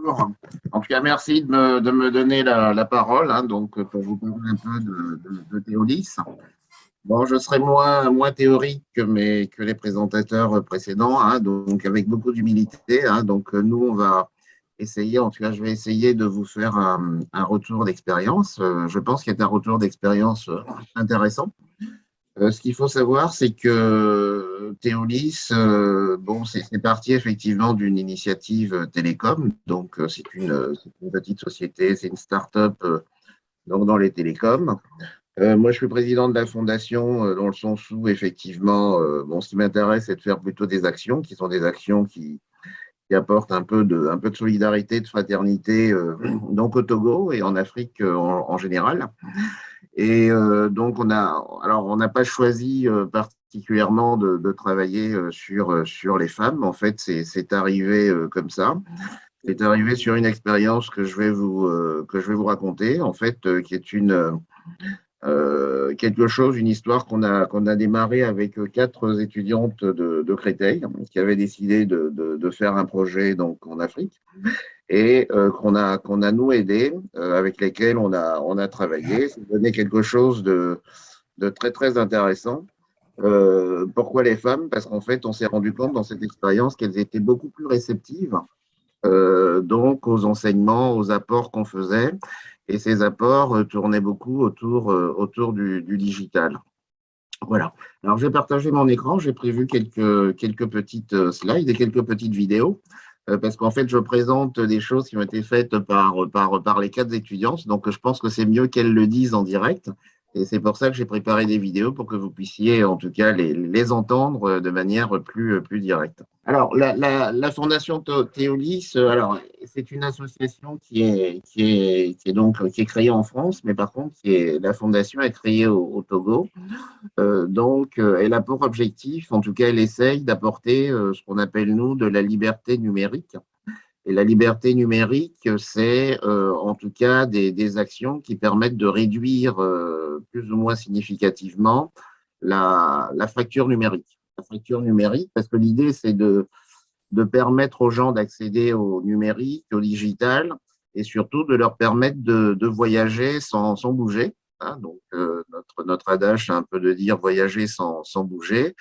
Bonjour. En tout cas, merci de me donner la parole, hein, donc, pour vous parler un peu de Théolis. Bon, je serai moins théorique que les présentateurs précédents, hein, donc avec beaucoup d'humilité, hein. Donc, nous, on va essayer, en tout cas, je vais essayer de vous faire un retour d'expérience. Je pense qu'il y a un retour d'expérience intéressant. Ce qu'il faut savoir, c'est que Théolis, bon, c'est parti effectivement d'une initiative télécom. Donc, c'est une petite société, c'est une start-up donc dans les télécoms. Moi, je suis président de la fondation dans le sens où, effectivement, bon, ce qui m'intéresse, c'est de faire plutôt des actions qui sont des actions qui apportent un peu de solidarité, de fraternité, donc au Togo et en Afrique en général. Et donc, on n'a pas choisi particulièrement de travailler sur les femmes. En fait, c'est arrivé comme ça. C'est arrivé sur une expérience que je vais vous raconter, en fait, qui est une histoire qu'on a démarré avec quatre étudiantes de Créteil qui avaient décidé de faire un projet donc en Afrique et qu'on a nous aidé, avec lesquels on a travaillé. Ça donnait quelque chose de très, très intéressant. Pourquoi les femmes? Parce qu'en fait, on s'est rendu compte dans cette expérience qu'elles étaient beaucoup plus réceptives donc aux enseignements, aux apports qu'on faisait. Et ces apports tournaient beaucoup autour du digital. Voilà. Alors, je vais partager mon écran. J'ai prévu quelques petites slides et quelques petites vidéos parce qu'en fait, je présente des choses qui ont été faites par les quatre étudiantes. Donc, je pense que c'est mieux qu'elles le disent en direct. Et c'est pour ça que j'ai préparé des vidéos pour que vous puissiez, en tout cas, les entendre de manière plus directe. Alors, la Fondation Théolis, alors, c'est une association qui est créée en France, mais par contre, la fondation est créée au Togo. Donc, elle a pour objectif, en tout cas, elle essaye d'apporter ce qu'on appelle, nous, de la liberté numérique. Et la liberté numérique, c'est en tout cas des actions qui permettent de réduire plus ou moins significativement la fracture numérique. La fracture numérique, parce que l'idée, c'est de permettre aux gens d'accéder au numérique, au digital, et surtout de leur permettre de voyager sans bouger. Hein. Donc, notre adage, c'est un peu de dire voyager sans bouger.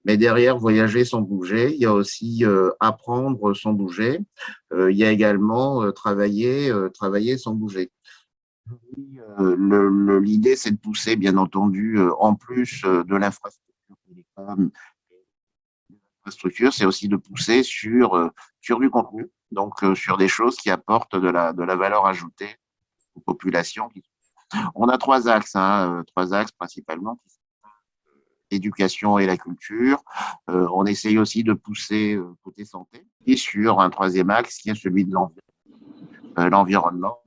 Mais derrière voyager sans bouger, il y a aussi apprendre sans bouger. Il y a également travailler sans bouger. L'idée, c'est de pousser, bien entendu, en plus de l'infrastructure télécom, c'est aussi de pousser sur du contenu, donc sur des choses qui apportent de la valeur ajoutée aux populations. On a trois axes principalement, l'éducation et la culture. On essaye aussi de pousser côté santé et sur un troisième axe qui est celui de l'environnement.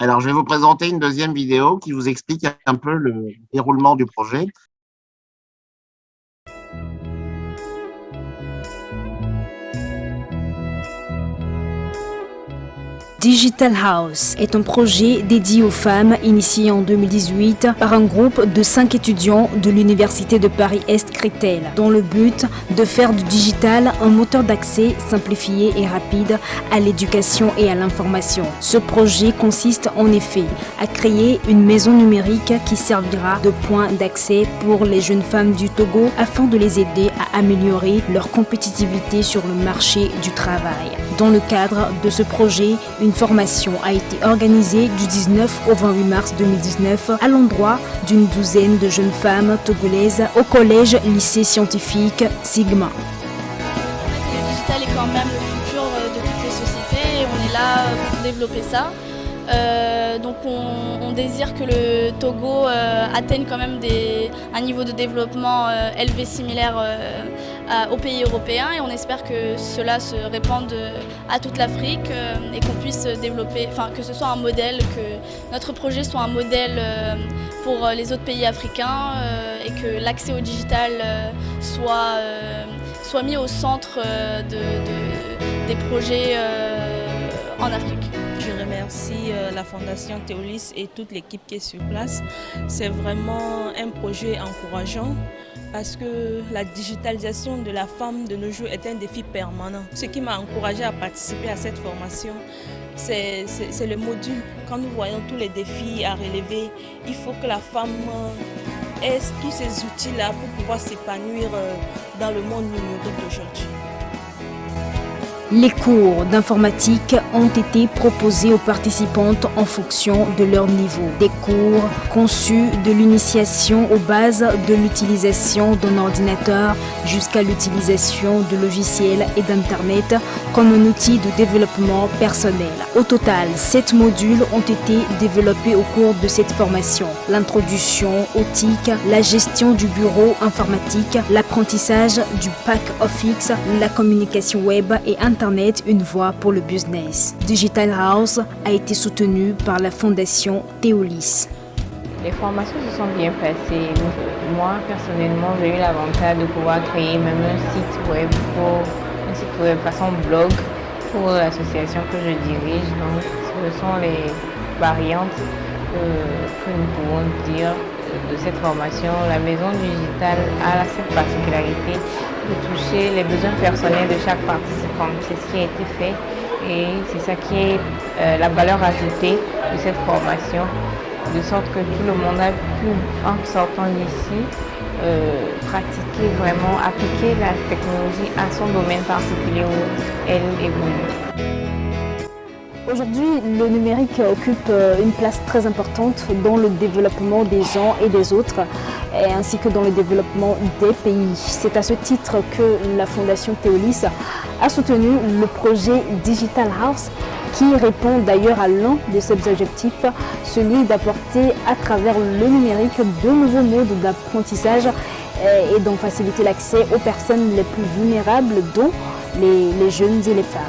Alors, je vais vous présenter une deuxième vidéo qui vous explique un peu le déroulement du projet. Digital House est un projet dédié aux femmes initié en 2018 par un groupe de 5 étudiants de l'Université de Paris-Est Créteil, dans le but de faire du digital un moteur d'accès simplifié et rapide à l'éducation et à l'information. Ce projet consiste en effet à créer une maison numérique qui servira de point d'accès pour les jeunes femmes du Togo afin de les aider à améliorer leur compétitivité sur le marché du travail. Dans le cadre de ce projet, une formation a été organisée du 19 au 28 mars 2019 à l'endroit d'une douzaine de jeunes femmes togolaises au collège lycée scientifique Sigma. Le digital est quand même le futur de toutes les sociétés et on est là pour développer ça. Donc on désire que le Togo atteigne quand même un niveau de développement élevé similaire aux pays européens et on espère que cela se répande à toute l'Afrique et qu'on puisse développer, enfin que ce soit un modèle, que notre projet soit un modèle pour les autres pays africains et que l'accès au digital soit mis au centre des projets en Afrique. Je remercie la Fondation Théolis et toute l'équipe qui est sur place. C'est vraiment un projet encourageant parce que la digitalisation de la femme de nos jours est un défi permanent. Ce qui m'a encouragée à participer à cette formation, c'est le module. Quand nous voyons tous les défis à relever, il faut que la femme ait tous ces outils-là pour pouvoir s'épanouir dans le monde numérique d'aujourd'hui. Les cours d'informatique ont été proposés aux participantes en fonction de leur niveau. Des cours conçus de l'initiation aux bases de l'utilisation d'un ordinateur jusqu'à l'utilisation de logiciels et d'Internet comme un outil de développement personnel. Au total, 7 modules ont été développés au cours de cette formation. L'introduction au TIC, la gestion du bureau informatique, l'apprentissage du pack office, la communication web et Internet, une voie pour le business. Digital House a été soutenu par la Fondation Théolis. Les formations se sont bien passées. Moi, personnellement, j'ai eu l'avantage de pouvoir créer même un site web façon blog pour l'association que je dirige. Donc, ce sont les variantes que nous pouvons dire de cette formation. La maison digitale a cette particularité de toucher les besoins personnels de chaque participant. C'est ce qui a été fait et c'est ça qui est la valeur ajoutée de cette formation, de sorte que tout le monde a pu, en sortant d'ici, pratiquer vraiment, appliquer la technologie à son domaine particulier où elle évolue. Aujourd'hui, le numérique occupe une place très importante dans le développement des uns et des autres, ainsi que dans le développement des pays. C'est à ce titre que la Fondation Théolis a soutenu le projet Digital House, qui répond d'ailleurs à l'un de ses objectifs, celui d'apporter à travers le numérique de nouveaux modes d'apprentissage et d'en faciliter l'accès aux personnes les plus vulnérables, dont les jeunes et les femmes.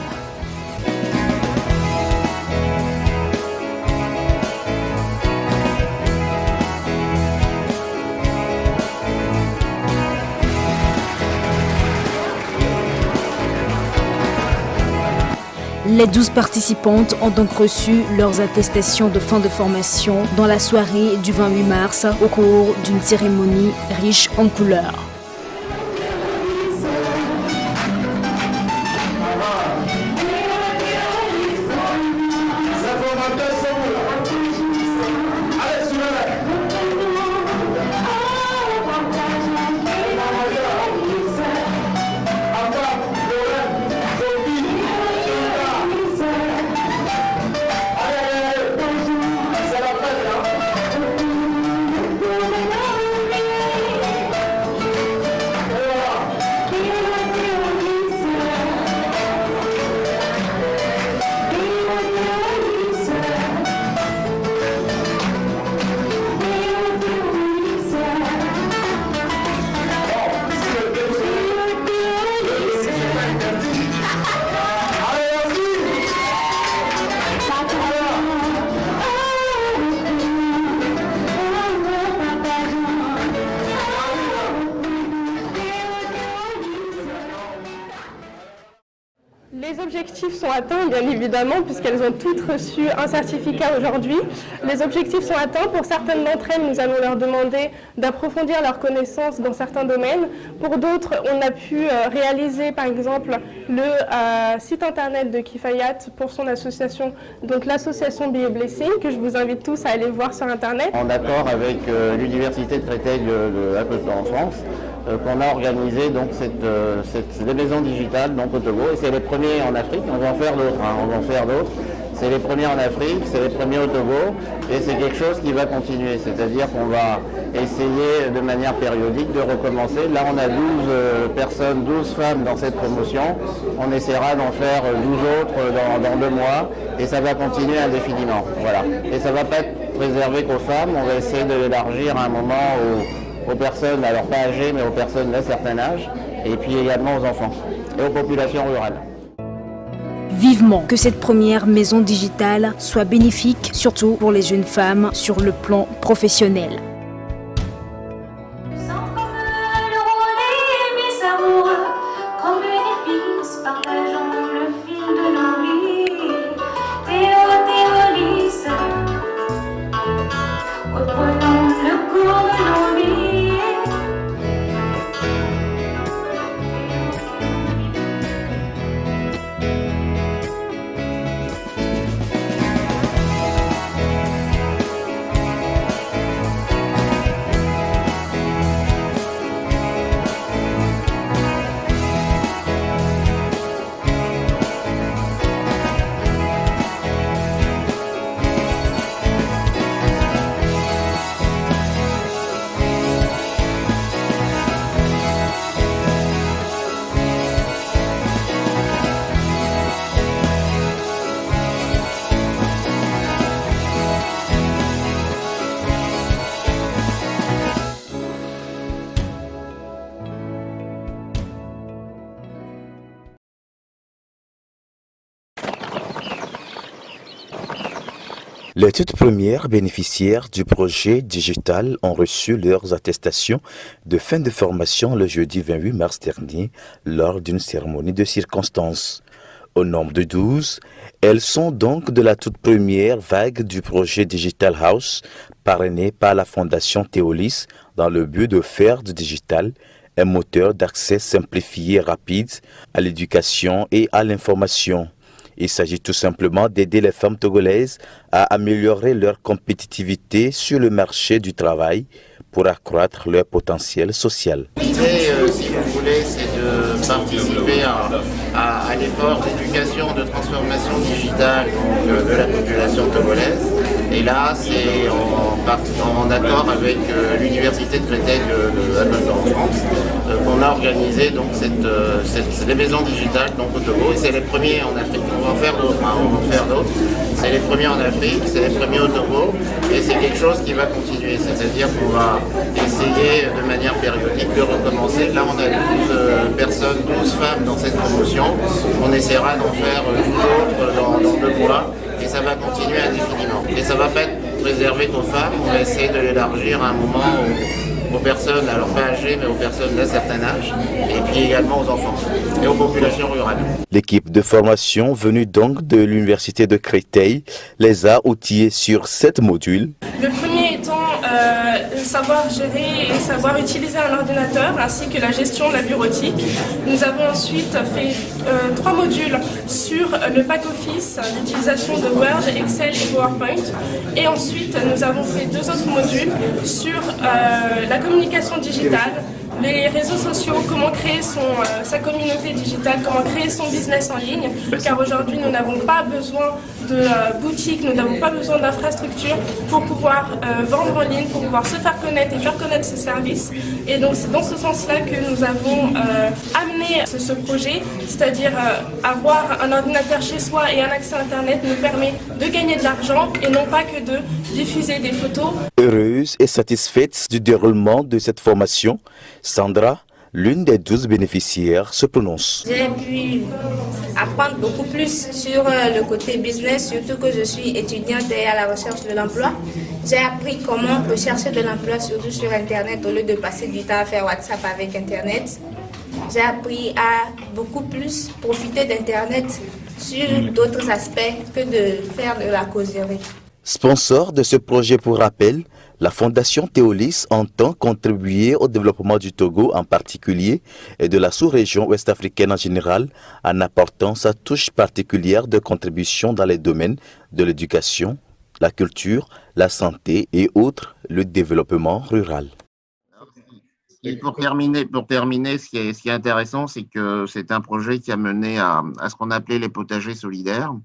Les 12 participantes ont donc reçu leurs attestations de fin de formation dans la soirée du 28 mars au cours d'une cérémonie riche en couleurs. objectifs sont atteints, bien évidemment, puisqu'elles ont toutes reçu un certificat aujourd'hui. Les objectifs sont atteints. Pour certaines d'entre elles, nous allons leur demander d'approfondir leurs connaissances dans certains domaines. Pour d'autres, on a pu réaliser, par exemple, le site internet de Kifayat pour son association, donc l'association Be a Blessing, que je vous invite tous à aller voir sur internet. En accord avec l'université de Créteil en France, qu'on a organisé donc des maisons digitales donc au Togo, et c'est les premiers en Afrique. On va en faire d'autres, on va en faire d'autres. C'est les premiers en Afrique, c'est les premiers au Togo, et c'est quelque chose qui va continuer, c'est-à-dire qu'on va essayer de manière périodique de recommencer. Là, on a 12 femmes dans cette promotion, on essaiera d'en faire 12 autres dans 2 mois, et ça va continuer indéfiniment. Voilà. Et ça ne va pas être réservé qu'aux femmes, on va essayer de l'élargir à un moment aux personnes, alors pas âgées, mais aux personnes d'un certain âge, et puis également aux enfants et aux populations rurales. Vivement que cette première maison digitale soit bénéfique, surtout pour les jeunes femmes sur le plan professionnel. Les toutes premières bénéficiaires du projet digital ont reçu leurs attestations de fin de formation le jeudi 28 mars dernier lors d'une cérémonie de circonstance. Au nombre de 12, elles sont donc de la toute première vague du projet Digital House parrainé par la Fondation Théolis dans le but de faire du digital un moteur d'accès simplifié et rapide à l'éducation et à l'information. Il s'agit tout simplement d'aider les femmes togolaises à améliorer leur compétitivité sur le marché du travail pour accroître leur potentiel social. L'idée, si vous voulez, c'est de participer à l'effort d'éducation, de transformation digitale donc, de la population togolaise. Et là, c'est en accord avec l'université de Créteil en France qu'on a organisé donc les maisons digitales donc, au Togo. Et c'est les premiers en Afrique. On va en faire d'autres. C'est les premiers en Afrique, c'est les premiers au Togo. Et c'est quelque chose qui va continuer. C'est-à-dire qu'on va essayer de manière périodique de recommencer. Là, on a 12 femmes dans cette promotion. On essaiera d'en faire 12 autres dans 2 mois. Et ça va continuer indéfiniment. Et ça ne va pas être réservé qu'aux femmes, on va essayer de l'élargir à un moment aux personnes, alors pas âgées, mais aux personnes d'un certain âge, et puis également aux enfants et aux populations rurales. L'équipe de formation venue donc de l'université de Créteil les a outillés sur 7 modules. Le premier étant savoir gérer et savoir utiliser un ordinateur ainsi que la gestion de la bureautique. Nous avons ensuite fait 3 modules sur le pack office, l'utilisation de Word, Excel et PowerPoint. Et ensuite, nous avons fait 2 autres modules sur la communication digitale, les réseaux sociaux, comment créer sa communauté digitale, comment créer son business en ligne, car aujourd'hui nous n'avons pas besoin de boutique, nous n'avons pas besoin d'infrastructures pour pouvoir vendre en ligne, pour pouvoir se faire connaître et faire connaître ses services. Et donc c'est dans ce sens-là que nous avons amené ce projet, c'est-à-dire avoir un ordinateur chez soi et un accès à Internet nous permet de gagner de l'argent et non pas que de diffuser des photos. Heureuse et satisfaite du déroulement de cette formation, Sandra, l'une des 12 bénéficiaires, se prononce. J'ai pu apprendre beaucoup plus sur le côté business, surtout que je suis étudiante et à la recherche de l'emploi. J'ai appris comment rechercher de l'emploi, surtout sur Internet, au lieu de passer du temps à faire WhatsApp avec Internet. J'ai appris à beaucoup plus profiter d'Internet sur d'autres aspects que de faire de la causerie. Sponsor de ce projet pour rappel, la Fondation Théolis entend contribuer au développement du Togo en particulier et de la sous-région ouest-africaine en général en apportant sa touche particulière de contribution dans les domaines de l'éducation, la culture, la santé et autres, le développement rural. Et pour terminer, ce qui est intéressant, c'est que c'est un projet qui a mené à ce qu'on appelait les potagers solidaires.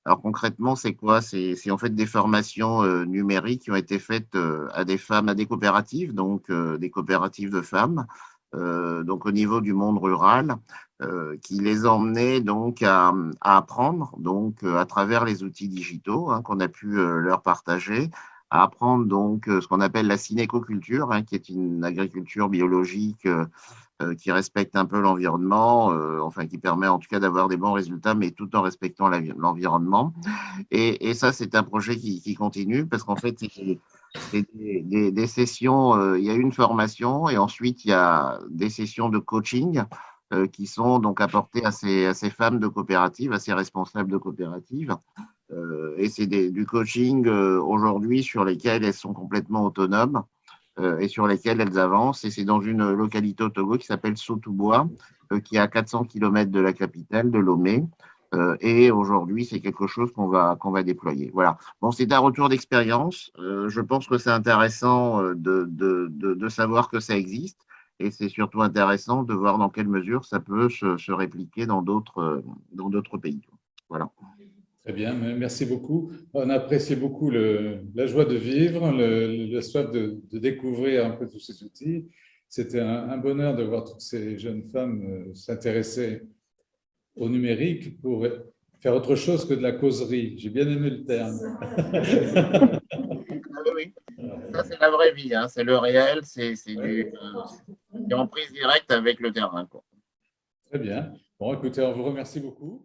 Alors concrètement, c'est quoi? C'est en fait des formations numériques qui ont été faites à des femmes, à des coopératives, donc des coopératives de femmes, donc au niveau du monde rural, qui les ont emmenées donc à apprendre, donc à travers les outils digitaux qu'on a pu leur partager, à apprendre donc ce qu'on appelle la synécoculture, qui est une agriculture biologique qui respecte un peu l'environnement, enfin qui permet en tout cas d'avoir des bons résultats, mais tout en respectant l'environnement. Et ça, c'est un projet qui continue parce qu'en fait, c'est des sessions, il y a une formation et ensuite il y a des sessions de coaching qui sont donc apportées à ces femmes de coopératives, à ces responsables de coopératives. Et c'est du coaching aujourd'hui sur lesquels elles sont complètement autonomes et sur lesquelles elles avancent. Et c'est dans une localité au Togo qui s'appelle Sotoubois, qui est à 400 km de la capitale, de Lomé. Et aujourd'hui, c'est quelque chose qu'on va déployer. Voilà. Bon, c'est un retour d'expérience. Je pense que c'est intéressant de savoir que ça existe. Et c'est surtout intéressant de voir dans quelle mesure ça peut se répliquer dans d'autres pays. Voilà. Très bien, merci beaucoup. On a apprécié beaucoup la joie de vivre, la soif de découvrir un peu tous ces outils. C'était un bonheur de voir toutes ces jeunes femmes s'intéresser au numérique pour faire autre chose que de la causerie. J'ai bien aimé le terme. Oui, ça c'est la vraie vie, c'est le réel, c'est en prise directe avec le terrain. Très bien. Bon, écoutez, on vous remercie beaucoup.